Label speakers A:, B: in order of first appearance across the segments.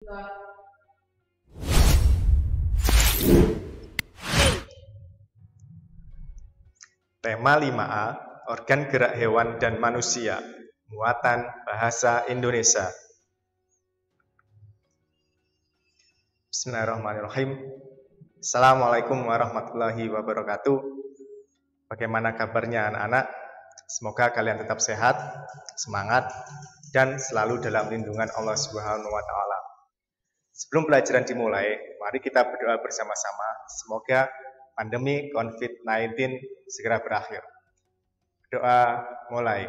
A: Tema 5A, organ gerak hewan dan manusia, muatan bahasa Indonesia. Bismillahirrahmanirrahim. Assalamualaikum warahmatullahi wabarakatuh. Bagaimana kabarnya anak-anak? Semoga kalian tetap sehat, semangat, dan selalu dalam lindungan Allah Subhanahu wa Ta'ala. Sebelum pelajaran dimulai, mari kita berdoa bersama-sama. Semoga pandemi COVID-19 segera berakhir. Doa mulai.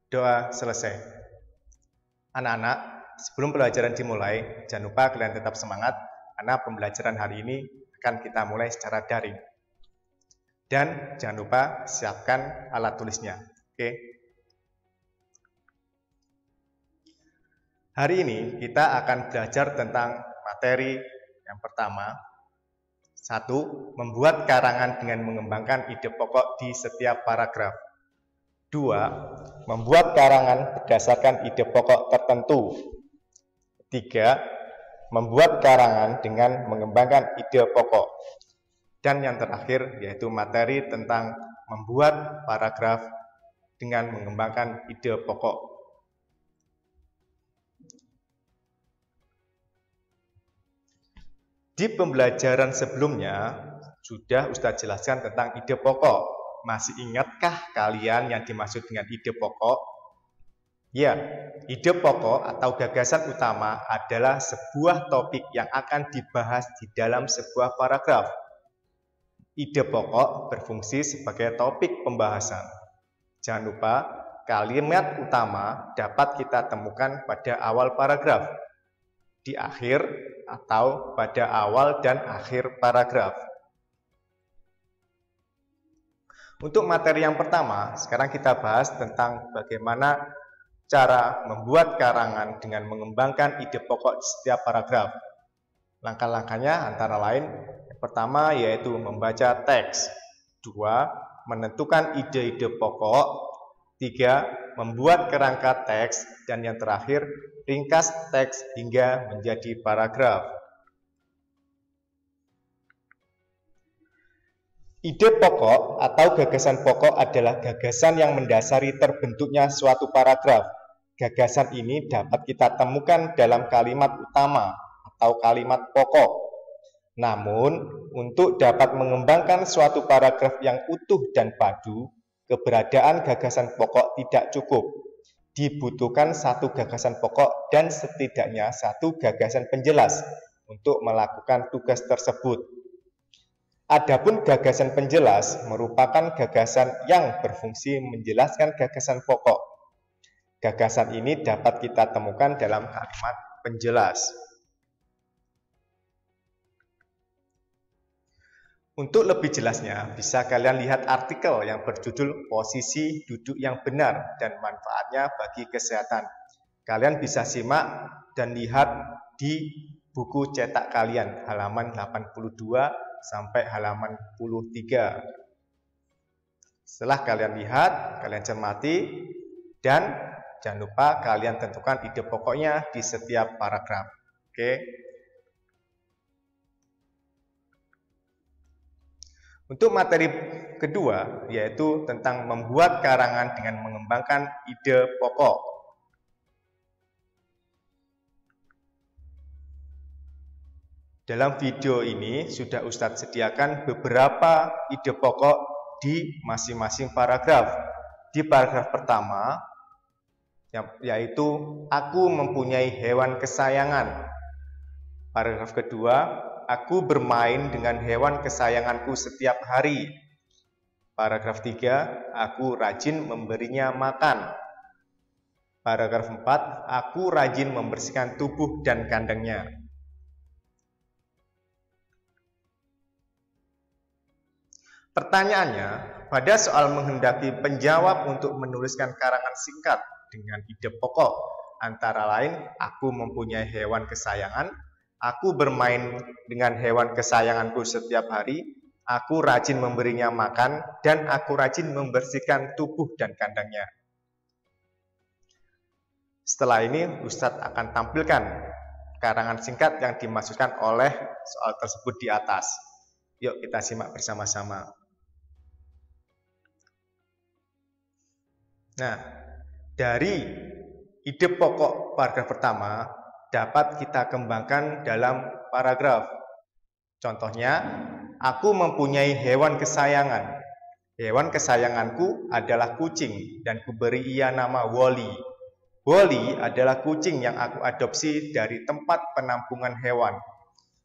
A: Doa selesai. Anak-anak, sebelum pelajaran dimulai, jangan lupa kalian tetap semangat karena pembelajaran hari ini akan kita mulai secara daring. Dan jangan lupa siapkan alat tulisnya. Oke? Hari ini kita akan belajar tentang materi yang pertama. 1. Membuat karangan dengan mengembangkan ide pokok di setiap paragraf. 2. Membuat karangan berdasarkan ide pokok tertentu. 3. Membuat karangan dengan mengembangkan ide pokok. Dan yang terakhir yaitu materi tentang membuat paragraf dengan mengembangkan ide pokok. Di pembelajaran sebelumnya, sudah Ustadz jelaskan tentang ide pokok. Masih ingatkah kalian yang dimaksud dengan ide pokok? Ya, ide pokok atau gagasan utama adalah sebuah topik yang akan dibahas di dalam sebuah paragraf. Ide pokok berfungsi sebagai topik pembahasan. Jangan lupa, kalimat utama dapat kita temukan pada awal paragraf, di akhir, atau pada awal dan akhir paragraf. Untuk materi yang pertama, sekarang kita bahas tentang bagaimana cara membuat karangan dengan mengembangkan ide pokok di setiap paragraf. Langkah-langkahnya antara lain, yang pertama yaitu membaca teks, 2. Menentukan ide-ide pokok, 3. Membuat kerangka teks, dan yang terakhir, ringkas teks hingga menjadi paragraf. Ide pokok atau gagasan pokok adalah gagasan yang mendasari terbentuknya suatu paragraf. Gagasan ini dapat kita temukan dalam kalimat utama atau kalimat pokok. Namun, untuk dapat mengembangkan suatu paragraf yang utuh dan padu, keberadaan gagasan pokok tidak cukup. Dibutuhkan satu gagasan pokok dan setidaknya satu gagasan penjelas untuk melakukan tugas tersebut. Adapun gagasan penjelas merupakan gagasan yang berfungsi menjelaskan gagasan pokok. Gagasan ini dapat kita temukan dalam kalimat penjelas. Untuk lebih jelasnya, bisa kalian lihat artikel yang berjudul Posisi Duduk yang Benar dan Manfaatnya bagi Kesehatan. Kalian bisa simak dan lihat di buku cetak kalian, halaman 82 sampai halaman 83. Setelah kalian lihat, kalian cermati, dan jangan lupa kalian tentukan ide pokoknya di setiap paragraf. Oke. Untuk materi kedua, yaitu tentang membuat karangan dengan mengembangkan ide pokok. Dalam video ini sudah Ustadz sediakan beberapa ide pokok di masing-masing paragraf. Di paragraf pertama, yaitu aku mempunyai hewan kesayangan. Paragraf kedua, aku bermain dengan hewan kesayanganku setiap hari. Paragraf 3, aku rajin memberinya makan. Paragraf 4, aku rajin membersihkan tubuh dan kandangnya. Pertanyaannya, pada soal menghendaki penjawab untuk menuliskan karangan singkat dengan ide pokok, antara lain, aku mempunyai hewan kesayangan, aku bermain dengan hewan kesayanganku setiap hari, aku rajin memberinya makan, dan aku rajin membersihkan tubuh dan kandangnya. Setelah ini Ustadz akan tampilkan karangan singkat yang dimaksudkan oleh soal tersebut di atas. Yuk kita simak bersama-sama. Nah, dari ide pokok paragraf pertama dapat kita kembangkan dalam paragraf. Contohnya, aku mempunyai hewan kesayangan. Hewan kesayanganku adalah kucing dan kuberi ia nama Wally. Wally adalah kucing yang aku adopsi dari tempat penampungan hewan.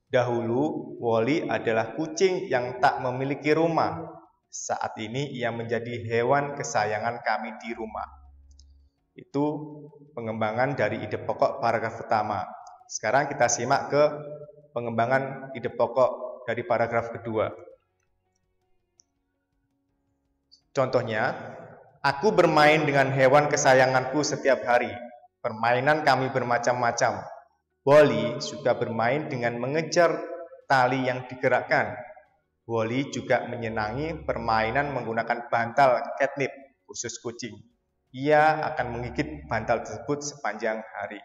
A: Dahulu, Wally adalah kucing yang tak memiliki rumah. Saat ini ia menjadi hewan kesayangan kami di rumah. Itu pengembangan dari ide pokok paragraf pertama. Sekarang kita simak ke pengembangan ide pokok dari paragraf kedua. Contohnya, aku bermain dengan hewan kesayanganku setiap hari. Permainan kami bermacam-macam. Wally suka bermain dengan mengejar tali yang digerakkan. Wally juga menyenangi permainan menggunakan bantal catnip khusus kucing. Ia akan menggigit bantal tersebut sepanjang hari.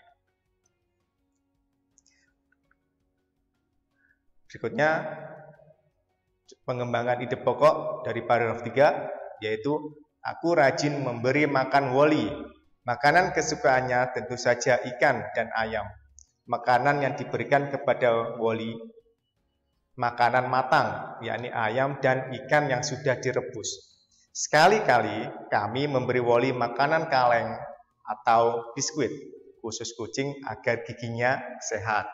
A: Berikutnya, pengembangan ide pokok dari paragraf 3, yaitu aku rajin memberi makan Wally. Makanan kesukaannya tentu saja ikan dan ayam. Makanan yang diberikan kepada Wally makanan matang, yakni ayam dan ikan yang sudah direbus. Sekali-kali kami memberi Wally makanan kaleng atau biskuit khusus kucing agar giginya sehat.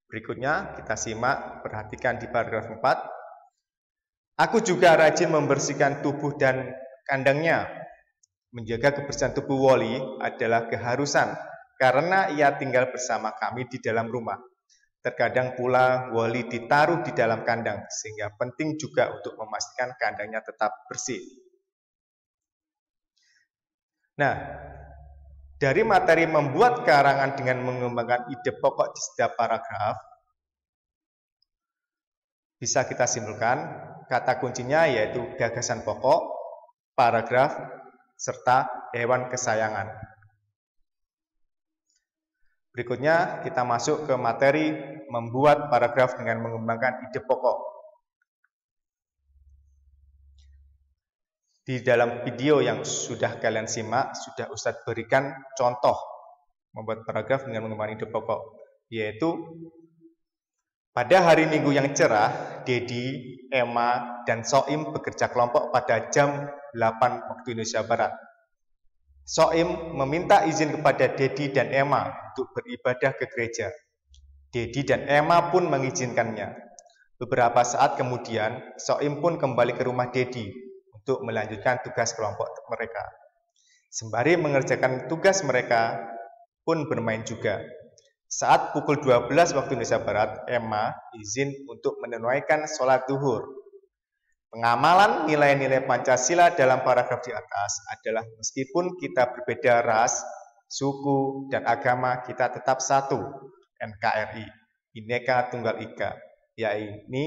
A: Berikutnya kita simak, perhatikan di paragraf 4. Aku juga rajin membersihkan tubuh dan kandangnya. Menjaga kebersihan tubuh Wally adalah keharusan karena ia tinggal bersama kami di dalam rumah. Terkadang pula Wally ditaruh di dalam kandang, sehingga penting juga untuk memastikan kandangnya tetap bersih. Nah, dari materi membuat karangan dengan mengembangkan ide pokok di setiap paragraf, bisa kita simpulkan kata kuncinya yaitu gagasan pokok, paragraf, serta hewan kesayangan. Berikutnya kita masuk ke materi membuat paragraf dengan mengembangkan ide pokok. Di dalam video yang sudah kalian simak, sudah Ustadz berikan contoh membuat paragraf dengan mengembangkan ide pokok, yaitu pada hari Minggu yang cerah, Dedi, Emma, dan Soim bekerja kelompok pada jam 8 waktu Indonesia Barat. Soim meminta izin kepada Dedi dan Emma untuk beribadah ke gereja. Dedi dan Emma pun mengizinkannya. Beberapa saat kemudian, Soim pun kembali ke rumah Dedi untuk melanjutkan tugas kelompok mereka. Sembari mengerjakan tugas mereka, pun bermain juga. Saat pukul 12 waktu Indonesia Barat, Emma izin untuk menunaikan sholat zuhur. Pengamalan nilai-nilai Pancasila dalam paragraf di atas adalah meskipun kita berbeda ras, suku, dan agama, kita tetap satu, NKRI, Bhinneka Tunggal Ika, yaitu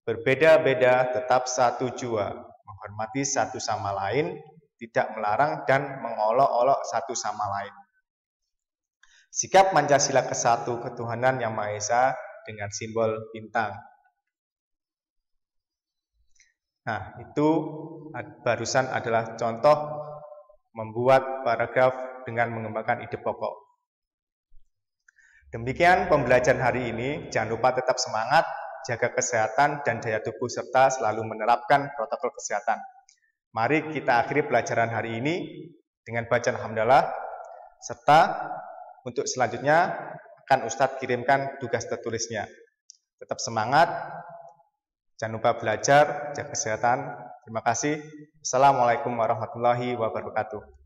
A: berbeda-beda tetap satu jua, menghormati satu sama lain, tidak melarang dan mengolok-olok satu sama lain. Sikap Pancasila ke-1 ketuhanan yang Maha Esa dengan simbol bintang. Nah, itu barusan adalah contoh membuat paragraf dengan mengembangkan ide pokok. Demikian pembelajaran hari ini. Jangan lupa tetap semangat, jaga kesehatan dan daya tubuh, serta selalu menerapkan protokol kesehatan. Mari kita akhiri pelajaran hari ini dengan bacaan hamdalah, serta untuk selanjutnya akan Ustadz kirimkan tugas tertulisnya. Tetap semangat. Jangan lupa belajar, jaga kesehatan. Terima kasih. Assalamualaikum warahmatullahi wabarakatuh.